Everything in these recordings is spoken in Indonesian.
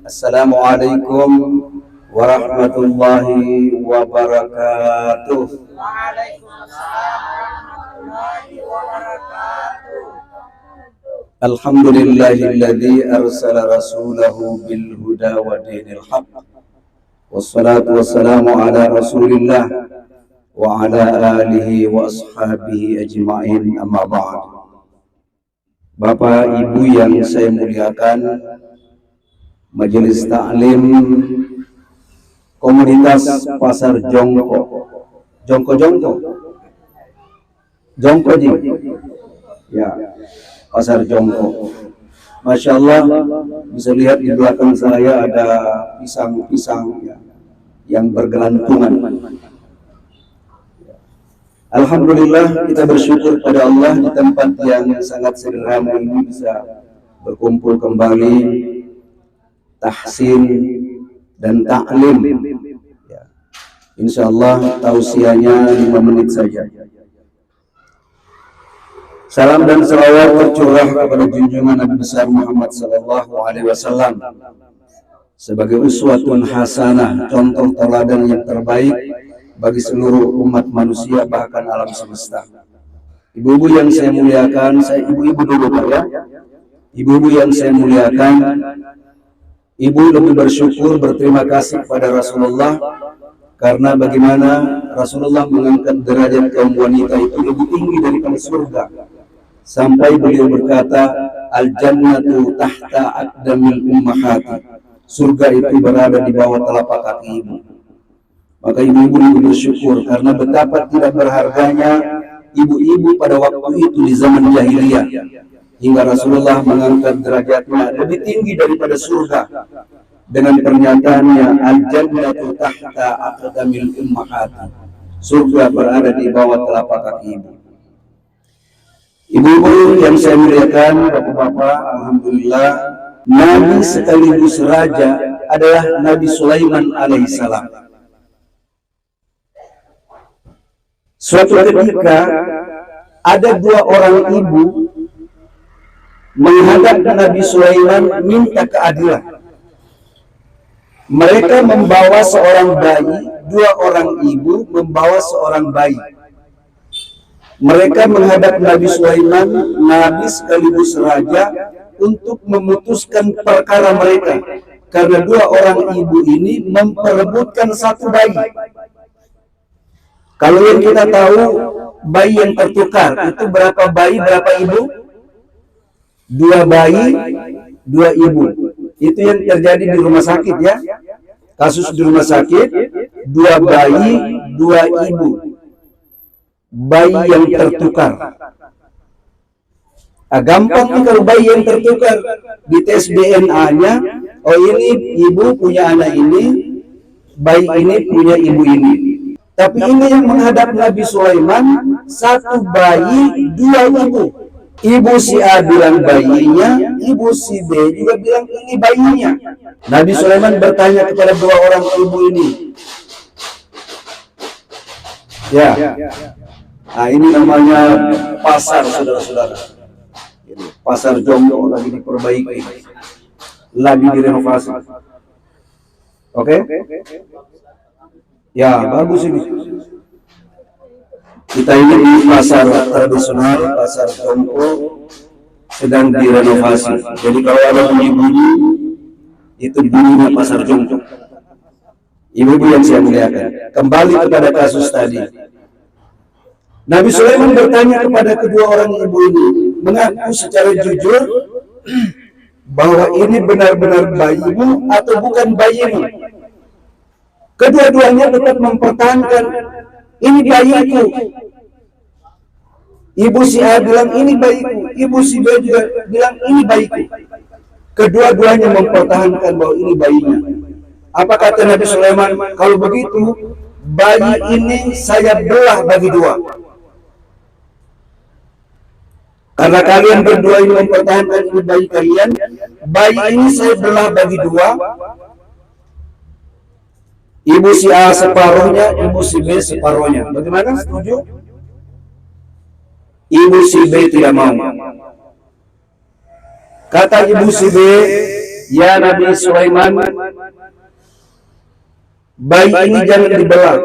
Assalamualaikum warahmatullahi wabarakatuh. Waalaikumsalam warahmatullahi wabarakatuh. Alhamdulillahilladzi arsala rasulahu bil huda wa dinil haq. Wassalatu wassalamu ala Rasulillah wa ala alihi wa ashabihi ajma'in, amma ba'd. Bapak Ibu yang saya muliakan, Majelis Ta'lim Komunitas Pasar Jongko Ji, ya, Pasar Jongko. Masya Allah, bisa lihat di belakang saya ada pisang-pisang yang bergelantungan. Alhamdulillah, kita bersyukur pada Allah di tempat yang sangat sederhana ini bisa berkumpul kembali, tahsin dan taklim. Ya. Insya Allah tausiahnya 5 menit saja. Salam dan salawat tercurah kepada junjungan Nabi besar Muhammad sallallahu alaihi wasallam sebagai uswatun hasanah, contoh teladan yang terbaik bagi seluruh umat manusia bahkan alam semesta. Ibu-ibu yang saya muliakan, saya ibu-ibu dulu Pak ya. Ibu-ibu yang saya muliakan, ibu lebih bersyukur, berterima kasih kepada Rasulullah karena bagaimana Rasulullah mengangkat derajat kaum wanita itu lebih tinggi daripada surga, sampai beliau berkata, al-jannatu tahta aqdamil ummahati, surga itu berada di bawah telapak kaki ibu. Maka ibu-ibu lebih bersyukur karena betapa tidak berharganya ibu-ibu pada waktu itu di zaman jahiliyah, hingga Rasulullah mengangkat derajatnya lebih tinggi daripada surga dengan pernyataannya, al-jannatu tahta aqdamil ummahati, surga berada di bawah telapak kaki ibu. Ibu-ibu yang saya muliakan, bapak-bapak, alhamdulillah, Nabi sekaligus raja adalah Nabi Sulaiman alaihissalam. Suatu ketika ada 2 orang ibu menghadap Nabi Sulaiman minta keadilan. Mereka membawa seorang bayi, 2 orang ibu membawa seorang bayi. Mereka menghadap Nabi Sulaiman, Nabi sekaligus raja, untuk memutuskan perkara mereka, karena 2 orang ibu ini memperebutkan satu bayi. Kalau yang kita tahu, bayi yang tertukar itu berapa bayi, berapa ibu? 2 bayi, 2 ibu. Itu yang terjadi di rumah sakit ya. Kasus di rumah sakit, 2 bayi, 2 ibu. Bayi yang tertukar. Gampang nih kalau bayi yang tertukar. Di tes DNA-nya, oh ini ibu punya anak ini, bayi ini punya ibu ini. Tapi ini yang menghadap Nabi Sulaiman, 1 bayi, 2 ibu. Ibu si A bilang bayinya, ibu si B juga bilang ini bayinya. Nabi Sulaiman bertanya kepada 2 orang ibu ini. Ya, nah ini namanya pasar, saudara-saudara. Pasar Jongko lagi diperbaiki, lagi direnovasi. Oke? Ya, bagus ini. Kita ini di pasar tradisional, pasar Jongko sedang direnovasi. Jadi kalau ada bunyi-bunyi, itu bunyinya pasar Jongko. Ibu-ibu yang saya muliakan, kembali kepada kasus tadi. Nabi Sulaiman bertanya kepada kedua orang ibu ini, mengaku secara jujur bahwa ini benar-benar bayimu atau bukan bayimu. Kedua-duanya tetap mempertahankan, ini bayiku. Ibu si A bilang ini bayiku, ibu si B juga bilang ini bayiku. Kedua-duanya mempertahankan bahwa ini bayinya. Apa kata Nabi Sulaiman? Kalau begitu, bayi ini saya belah bagi 2. Karena kalian berdua ini mempertahankan ini bayi kalian, bayi ini saya belah bagi 2. Ibu si A separuhnya, ibu si B separuhnya. Bagaimana? Setuju? Ibu si B tidak mau. Kata ibu si B, ya Nabi Sulaiman, bayi ini jangan dibelah,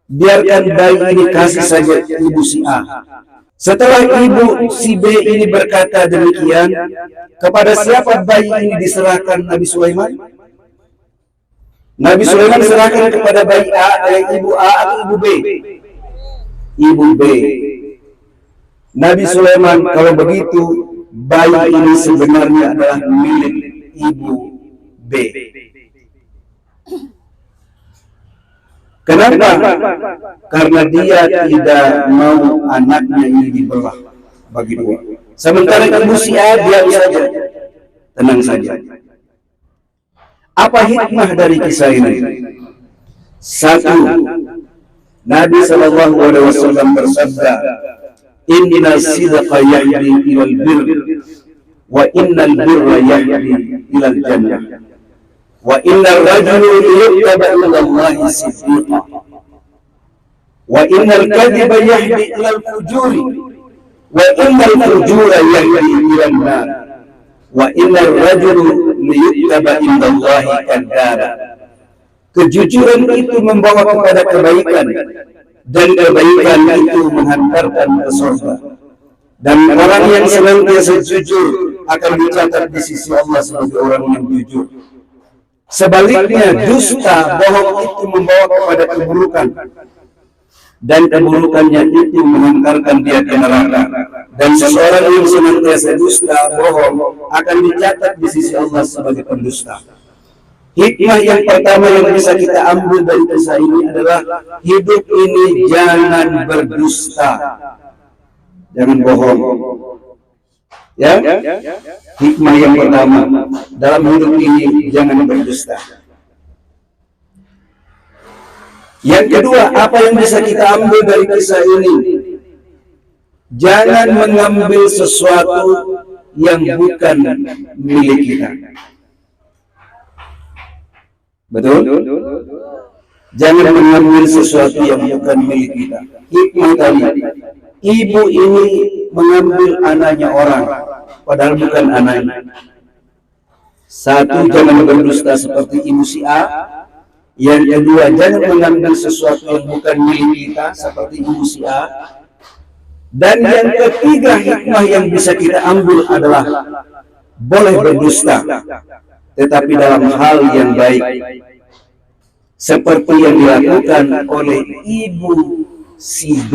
biarkan bayi ini kasih saja ibu si A. Setelah ibu si B ini berkata demikian, kepada siapa bayi ini diserahkan Nabi Sulaiman? Nabi Sulaiman serahkan kepada bayi A, ibu A atau ibu B? Ibu B. Nabi Sulaiman, kalau begitu bayi ini sebenarnya adalah milik ibu B. Kenapa? Karena dia tidak mau anaknya ini dibelah bagi dua. Sementara ibu si A diam saja, tenang saja. Apa hikmah dari kisah ini? Satu, Nabi SAW bersabda, Inna sidqa yahdi ilal birr, wa innal birra yahdi ilal jannah, wa innal rajulu yuktaba ila Allahi siddiqa, wa innal kadhiba yahdi ilal fujuri, wa innal fujura yahdi ilal nar, wa innal rajulu liyuktaba inda Allahi kadzdzaba. Kejujuran itu membawa kepada kebaikan, dan kebaikan itu menghantarkan ke surga. Dan orang yang senantiasa jujur akan dicatat di sisi Allah sebagai orang yang jujur. Sebaliknya, dusta, bohong itu membawa kepada keburukan, dan keburukannya itu menghantarkan dia ke neraka. Dan seseorang yang senantiasa dusta, bohong akan dicatat di sisi Allah sebagai pendusta. Hikmah yang pertama yang bisa kita ambil dari kisah ini adalah hidup ini jangan berdusta, jangan bohong. Ya, hikmah yang pertama dalam hidup ini jangan berdusta. Yang kedua, apa yang bisa kita ambil dari kisah ini? Jangan mengambil sesuatu yang bukan milik kita. Betul? Jangan mengambil sesuatu yang bukan milik kita. Hikmah tadi, ibu ini mengambil anaknya orang, padahal bukan anaknya. Satu, jangan berdusta seperti ibu si A. Yang kedua, jangan mengambil sesuatu yang bukan milik kita seperti ibu si A. Dan yang ketiga, hikmah yang bisa kita ambil adalah boleh berdusta, tetapi dalam hal yang baik, seperti yang dilakukan oleh ibu si B.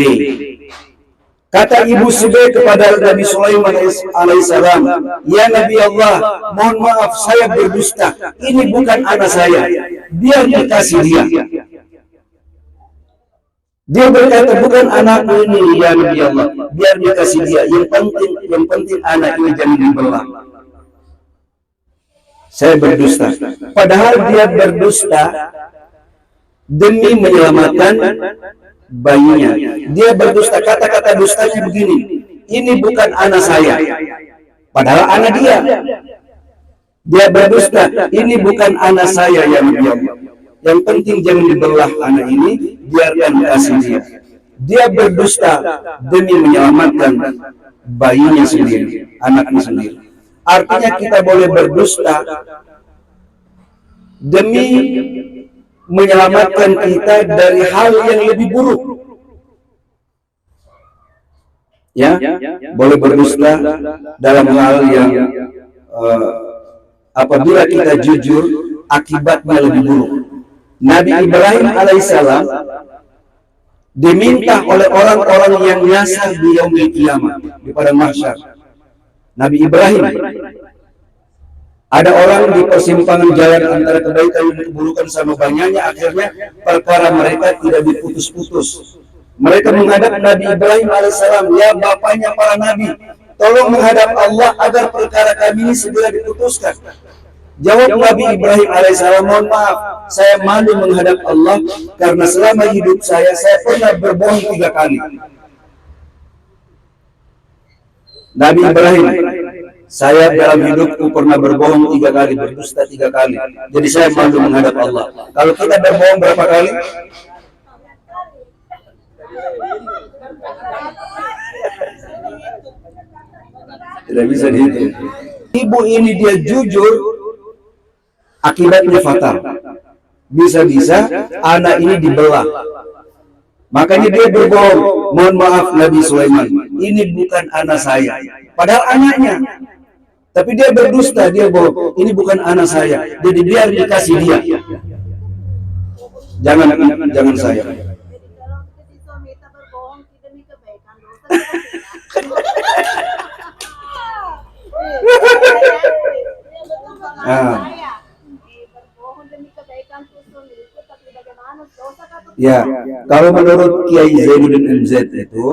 Kata ibu si B kepada Nabi Sulaiman alaihissalam, ya Nabi Allah, mohon maaf saya berdusta, ini bukan anak saya, biar dikasih dia. Dia berkata, bukan anakku ini ya Nabi Allah, biar dikasih dia. Yang penting anak ini jangan dibelah. Saya berdusta. Padahal dia berdusta demi menyelamatkan bayinya. Dia berdusta, kata-kata dustanya begini, ini bukan anak saya, padahal anak dia. Dia berdusta, ini bukan anak saya ya Nabi Allah, yang penting jangan dibelah anak ini, biarkan kasih dia. Dia berdusta demi menyelamatkan bayinya sendiri, anaknya sendiri. Artinya kita boleh berdusta demi menyelamatkan kita dari hal yang lebih buruk. Ya, boleh berdusta dalam hal yang apabila kita jujur, akibatnya lebih buruk. Nabi Ibrahim alaihissalam diminta oleh orang-orang yang nyasar di yaumil qiyamah, di padang mahsyar. Nabi Ibrahim, ada orang di persimpangan jalan antara kebaikan dan keburukan sama banyaknya, akhirnya perkara mereka tidak diputus-putus. Mereka menghadap Nabi Ibrahim alaihissalam, ya bapaknya para nabi, tolong menghadap Allah agar perkara kami ini segera diputuskan. Jawab Nabi Ibrahim alaihissalam, mohon maaf, saya malu menghadap Allah karena selama hidup saya pernah berbohong 3 kali. Nabi Ibrahim, saya dalam hidupku pernah berbohong 3 kali, berdusta 3 kali. Jadi saya malu menghadap Allah. Kalau kita berbohong berapa kali? Tidak bisa dihitung. Ibu ini dia jujur akibatnya fatal. Bisa-bisa anak ini dibelah. Makanya dia berbohong. Mohon maaf Nabi Sulaiman, ini bukan anak saya. Padahal anaknya. Tapi dia berdusta, dia bohong. Ini bukan anak saya. Jadi biar dikasih dia. Jangan saya. Ya, kalau menurut Kiai Zainuddin MZ itu,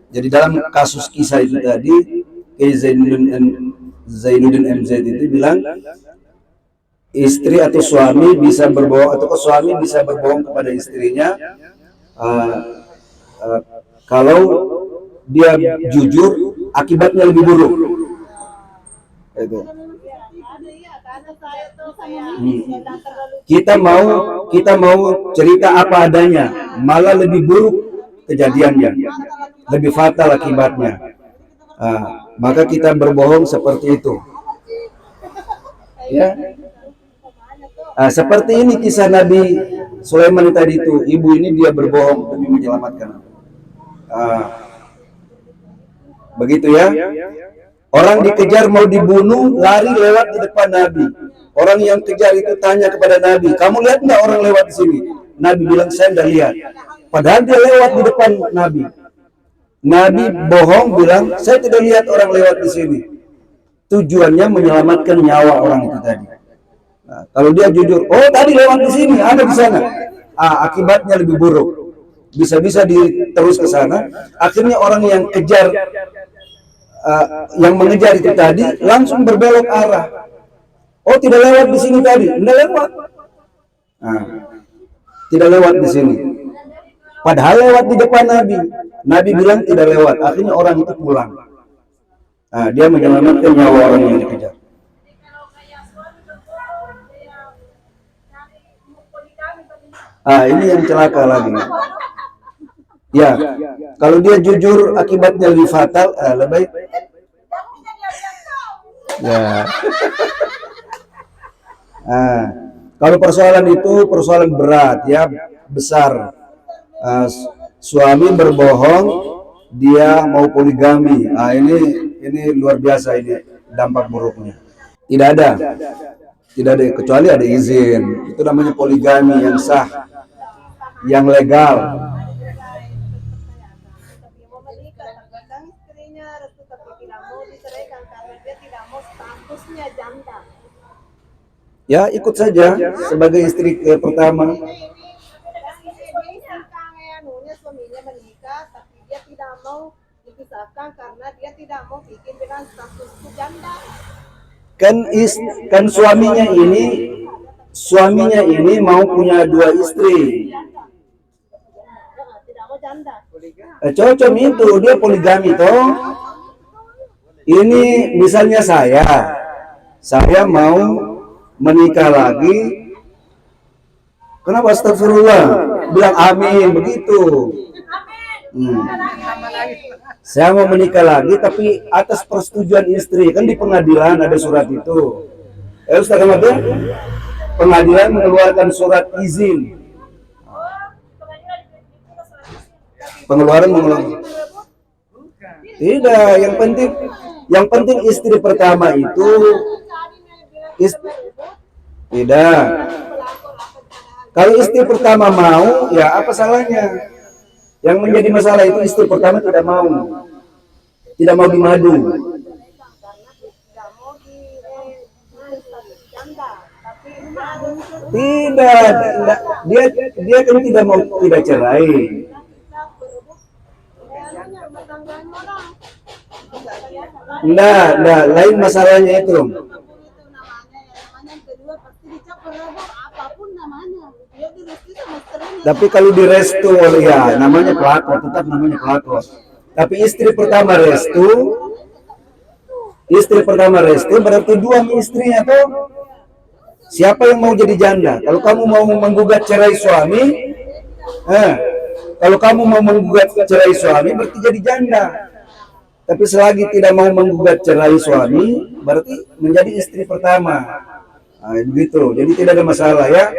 jadi dalam kasus kisah itu tadi, Kiai Zainuddin MZ itu bilang istri atau suami bisa berbohong, atau suami bisa berbohong kepada istrinya kalau dia jujur, akibatnya lebih buruk. Itu. Kita mau cerita apa adanya, malah lebih buruk kejadiannya, lebih fatal akibatnya. Maka kita berbohong seperti itu. Ya. Seperti ini kisah Nabi Sulaiman tadi itu, ibu ini dia berbohong demi menyelamatkan. Begitu ya. Orang dikejar mau dibunuh, lari lewat di depan Nabi. Orang yang kejar itu tanya kepada Nabi, kamu lihat nggak orang lewat di sini? Nabi bilang, saya nggak lihat. Padahal dia lewat di depan Nabi. Nabi bohong bilang, saya tidak lihat orang lewat di sini. Tujuannya menyelamatkan nyawa orang itu tadi. Nah, kalau dia jujur, oh tadi lewat di sini, ada di sana. Akibatnya lebih buruk. Bisa-bisa diterus ke sana. Akhirnya orang yang kejar, yang mengejar itu tadi langsung berbelok arah. Oh tidak lewat di sini tadi, tidak lewat. Tidak lewat di sini. Padahal lewat di depan Nabi. Nabi bilang tidak lewat. Akhirnya orang itu pulang. Dia menyelamatkan nyawa orang yang dikejar. Ini yang celaka lagi. Ya, kalau dia jujur akibatnya lebih fatal, lebih baik. Ya. Kalau persoalan itu persoalan berat ya, besar. Suami berbohong, dia mau poligami. Ini luar biasa, ini dampak buruknya. Tidak ada kecuali ada izin. Itu namanya poligami yang sah, yang legal. Ya ikut saja sebagai istri pertama. Suaminya menikah, tapi dia tidak mau dipisahkan karena dia tidak mau bikin dengan status janda. Kan suaminya ini mau punya 2 istri. Tidak mau janda. Cocok itu dia poligami toh. Ini misalnya saya mau menikah lagi, kenapa astagfirullah, bilang amin begitu. Saya mau menikah lagi tapi atas persetujuan istri, kan di pengadilan ada surat itu. Ustaz Ahmad, pengadilan mengeluarkan surat izin. Pengeluaran tidak, yang penting istri pertama itu tidak. Kalau istri pertama mau, ya apa salahnya? Yang menjadi masalah itu istri pertama tidak mau dimadu. Tidak, dia kan tidak mau, tidak cerai. Nah, lain masalahnya itu. Tapi kalau direstu, ya namanya pelakor, tetap namanya pelakor. Tapi istri pertama restu berarti 2 istrinya tuh. Siapa yang mau jadi janda? Kalau kamu mau menggugat cerai suami, berarti jadi janda. Tapi selagi tidak mau menggugat cerai suami, berarti menjadi istri pertama. Nah, begitu. Jadi tidak ada masalah ya.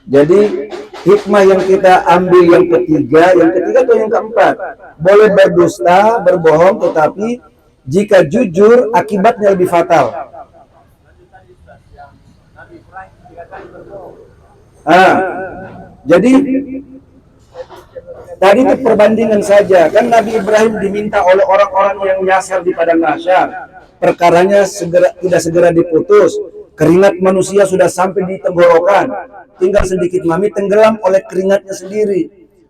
Jadi hikmah yang kita ambil yang ketiga atau yang keempat, boleh berdusta, berbohong, tetapi jika jujur akibatnya lebih fatal. Jadi tadi itu perbandingan saja, kan Nabi Ibrahim diminta oleh orang-orang yang nyasar di padang mahsyar, perkaranya tidak segera diputus, keringat manusia sudah sampai di tenggorokan, tinggal sedikit mami tenggelam oleh keringatnya sendiri.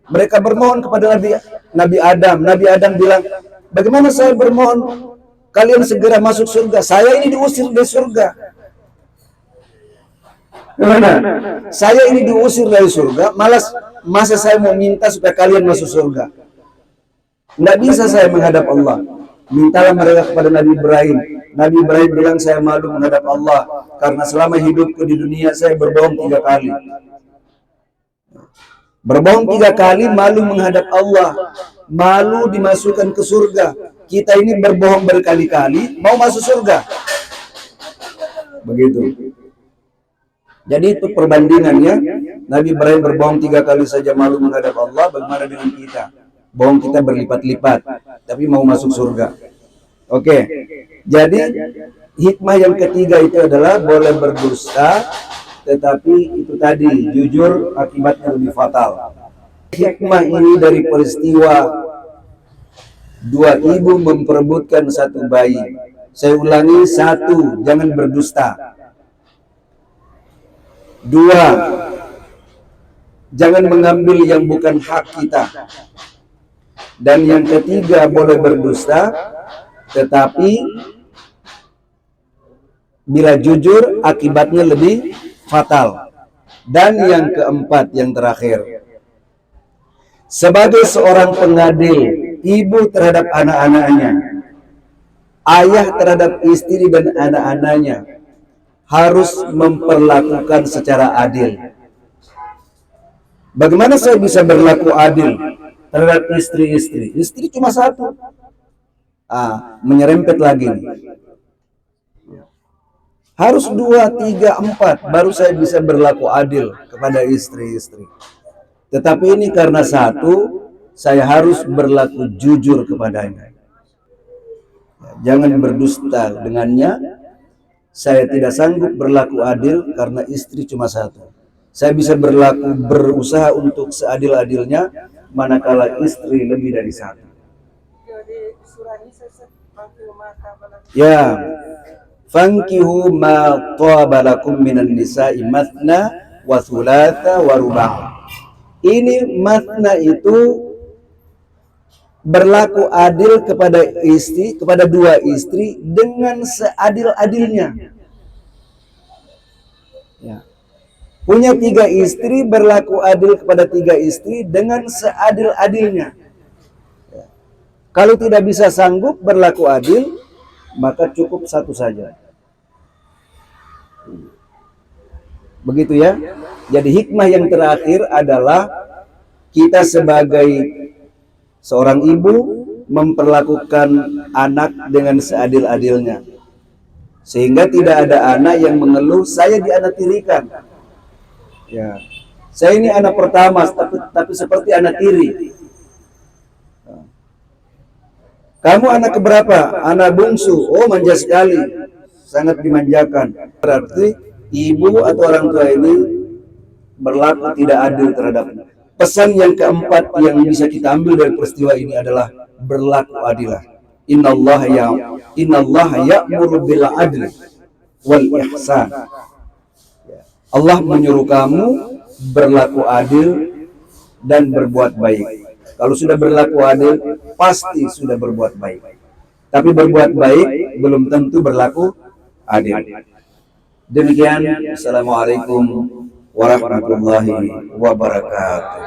Mereka bermohon kepada Nabi Adam. Nabi Adam bilang, bagaimana saya bermohon kalian segera masuk surga? Saya ini diusir dari surga. Gimana? Saya ini diusir dari surga, masa saya mau minta supaya kalian masuk surga? Tidak bisa saya menghadap Allah. Mintalah mereka kepada Nabi Ibrahim. Nabi Ibrahim bilang, saya malu menghadap Allah karena selama hidupku di dunia saya berbohong 3 kali. Berbohong 3 kali, malu menghadap Allah, malu dimasukkan ke surga. Kita ini berbohong berkali-kali, mau masuk surga. Begitu. Jadi itu perbandingannya. Nabi Ibrahim berbohong 3 kali saja malu menghadap Allah, bagaimana dengan kita? Bohong kita berlipat-lipat, tapi mau masuk surga. Oke. Jadi hikmah yang ketiga itu adalah boleh berdusta, tetapi itu tadi jujur akibatnya lebih fatal. Hikmah ini dari peristiwa 2 ibu memperebutkan 1 bayi. Saya ulangi, 1, jangan berdusta. 2, jangan mengambil yang bukan hak kita. Dan yang ketiga, boleh berdusta, tetapi bila jujur akibatnya lebih fatal. Dan yang keempat, yang terakhir, sebagai seorang pengadil, ibu terhadap anak-anaknya, ayah terhadap istri dan anak-anaknya, harus memperlakukan secara adil. Bagaimana saya bisa berlaku adil terhadap istri-istri? Istri cuma 1. Menyerempet lagi nih. Harus 2, 3, 4 baru saya bisa berlaku adil kepada istri-istri. Tetapi ini karena 1, saya harus berlaku jujur kepadanya. Jangan berdusta dengannya. Saya tidak sanggup berlaku adil karena istri cuma 1. Saya bisa berusaha untuk seadil-adilnya manakala istri lebih dari 1. Ya, fankihu ma taba lakum minan nisa'i mathna wa thulatha wa ruba'. Ini mathna itu berlaku adil kepada istri, kepada 2 istri dengan seadil-adilnya. Ya. Punya 3 istri, berlaku adil kepada 3 istri dengan seadil-adilnya. Ya. Kalau tidak bisa sanggup berlaku adil, maka cukup 1 saja. Begitu ya. Jadi hikmah yang terakhir adalah kita sebagai seorang ibu memperlakukan anak dengan seadil-adilnya. Sehingga tidak ada anak yang mengeluh, saya dianaktirikan. Ya. Saya ini anak pertama, tapi seperti anak tiri. Kamu anak keberapa? Anak bungsu. Oh, manja sekali. Sangat dimanjakan. Berarti ibu atau orang tua ini berlaku tidak adil terhadapnya. Pesan yang keempat yang bisa kita ambil dari peristiwa ini adalah berlaku adilah. Innallaha ya'muru bil adli wal ihsan. Allah menyuruh kamu berlaku adil dan berbuat baik. Kalau sudah berlaku adil, pasti sudah berbuat baik. Tapi berbuat baik belum tentu berlaku adil. Demikian, Assalamualaikum warahmatullahi wabarakatuh.